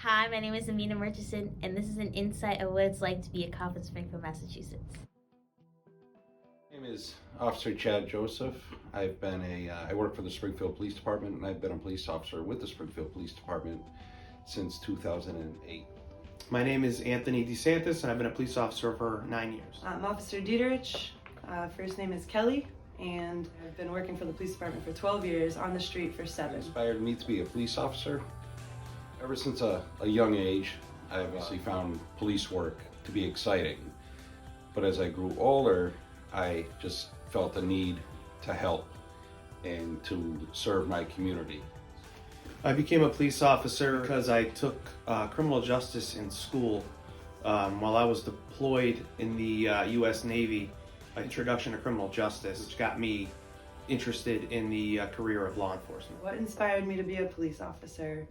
Hi, my name is Ahminah Murchison, and this is an insight of what it's like to be a cop in Springfield, Massachusetts. My name is Officer Chad Joseph. I work for the Springfield Police Department, and I've been a police officer with the Springfield Police Department since 2008. My name is Anthony DeSantis, and I've been a police officer for 9 years. I'm Officer Dieterich. First name is Kelly, and I've been working for the police department for 12 years, on the street for 7. Inspired me to be a police officer. Ever since a young age, I obviously found police work to be exciting. But as I grew older, I just felt the need to help and to serve my community. I became a police officer because I took criminal justice in school while I was deployed in the U.S. Navy. Introduction to criminal justice, which got me interested in the career of law enforcement. What inspired me to be a police officer?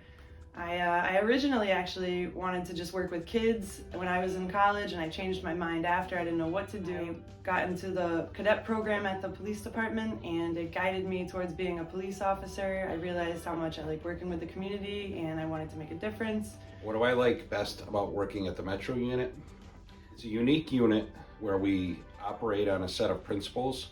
I originally actually wanted to just work with kids when I was in college, and I changed my mind after. I didn't know what to do. I got into the cadet program at the police department, and it guided me towards being a police officer. I realized how much I like working with the community, and I wanted to make a difference. What do I like best about working at the Metro unit? It's a unique unit where we operate on a set of principles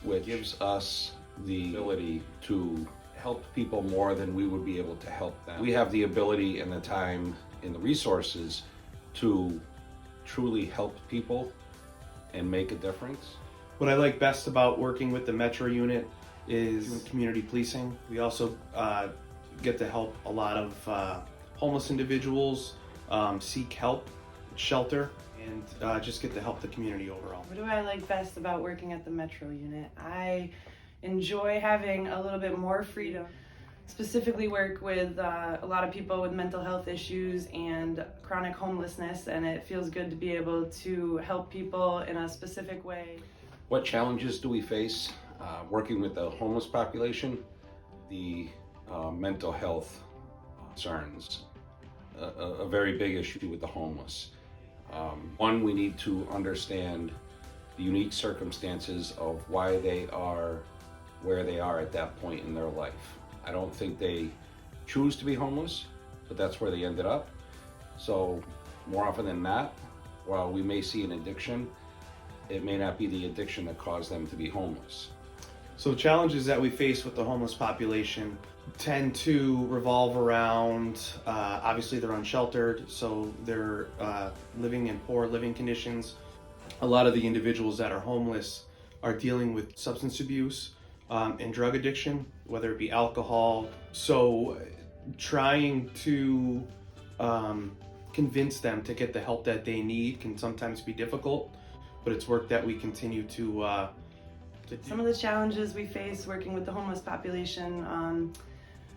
which gives us the ability to help people more than we would be able to help them. We have the ability and the time and the resources to truly help people and make a difference. What I like best about working with the Metro unit is community policing. We also get to help a lot of homeless individuals seek help, shelter, and just get to help the community overall. What do I like best about working at the Metro unit? I enjoy having a little bit more freedom. Specifically work with a lot of people with mental health issues and chronic homelessness, and it feels good to be able to help people in a specific way. What challenges do we face working with the homeless population? The mental health concerns, a very big issue with the homeless. One, we need to understand the unique circumstances of why they are where they are at that point in their life. I don't think they choose to be homeless, but that's where they ended up. So more often than not, while we may see an addiction, it may not be the addiction that caused them to be homeless. So challenges that we face with the homeless population tend to revolve around, obviously they're unsheltered, so they're living in poor living conditions. A lot of the individuals that are homeless are dealing with substance abuse and drug addiction, whether it be alcohol. So trying to convince them to get the help that they need can sometimes be difficult, but it's work that we continue to do. Some of the challenges we face working with the homeless population,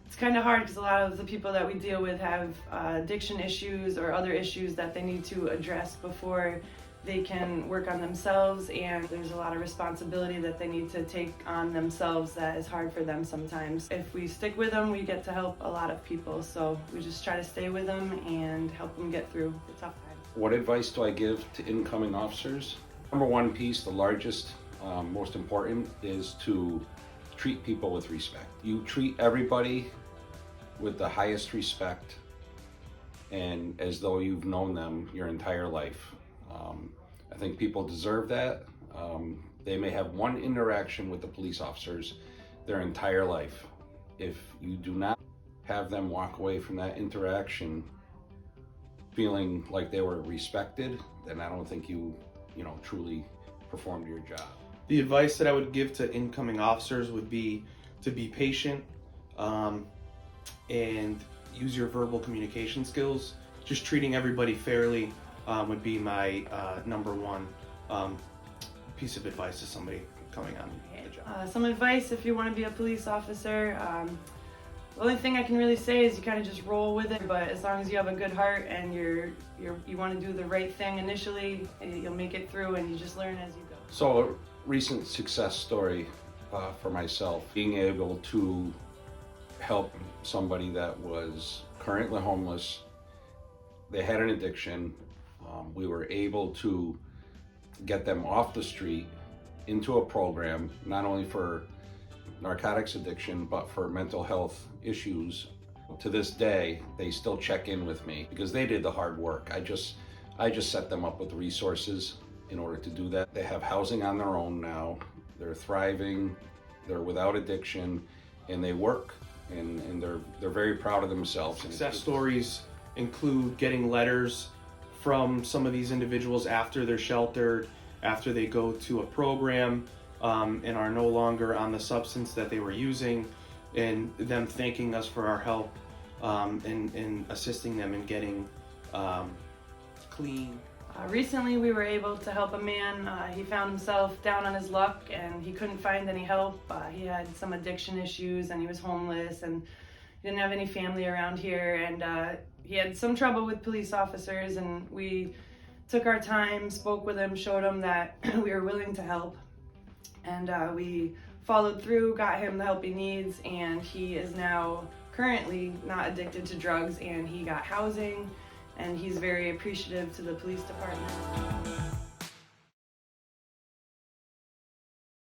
it's kind of hard because a lot of the people that we deal with have addiction issues or other issues that they need to address before they can work on themselves, and there's a lot of responsibility that they need to take on themselves that is hard for them sometimes. If we stick with them, we get to help a lot of people, so we just try to stay with them and help them get through the tough times. What advice do I give to incoming officers? Number one piece, the largest, most important, is to treat people with respect. You treat everybody with the highest respect and as though you've known them your entire life. I think people deserve that. They may have one interaction with the police officers their entire life. If you do not have them walk away from that interaction feeling like they were respected, then I don't think you truly performed your job. The advice that I would give to incoming officers would be to be patient and use your verbal communication skills. Just treating everybody fairly would be my number one piece of advice to somebody coming on the job. Some advice if you want to be a police officer. The only thing I can really say is you kind of just roll with it, but as long as you have a good heart and you want to do the right thing initially, you'll make it through, and you just learn as you go. So a recent success story for myself, being able to help somebody that was currently homeless. They had an addiction. We were able to get them off the street into a program, not only for narcotics addiction, but for mental health issues To this day, they still check in with me because they did the hard work. I just set them up with the resources in order to do that. They have housing on their own now. They're thriving, they're without addiction, and they work, and they're very proud of themselves. Success stories include getting letters from some of these individuals after they're sheltered, after they go to a program, and are no longer on the substance that they were using, and them thanking us for our help in assisting them in getting clean. Recently we were able to help a man. He found himself down on his luck and he couldn't find any help. He had some addiction issues and he was homeless and he didn't have any family around here, and he had some trouble with police officers, and we took our time, spoke with him, showed him that we were willing to help, and we followed through, got him the help he needs, and he is now currently not addicted to drugs, and he got housing, and he's very appreciative to the police department.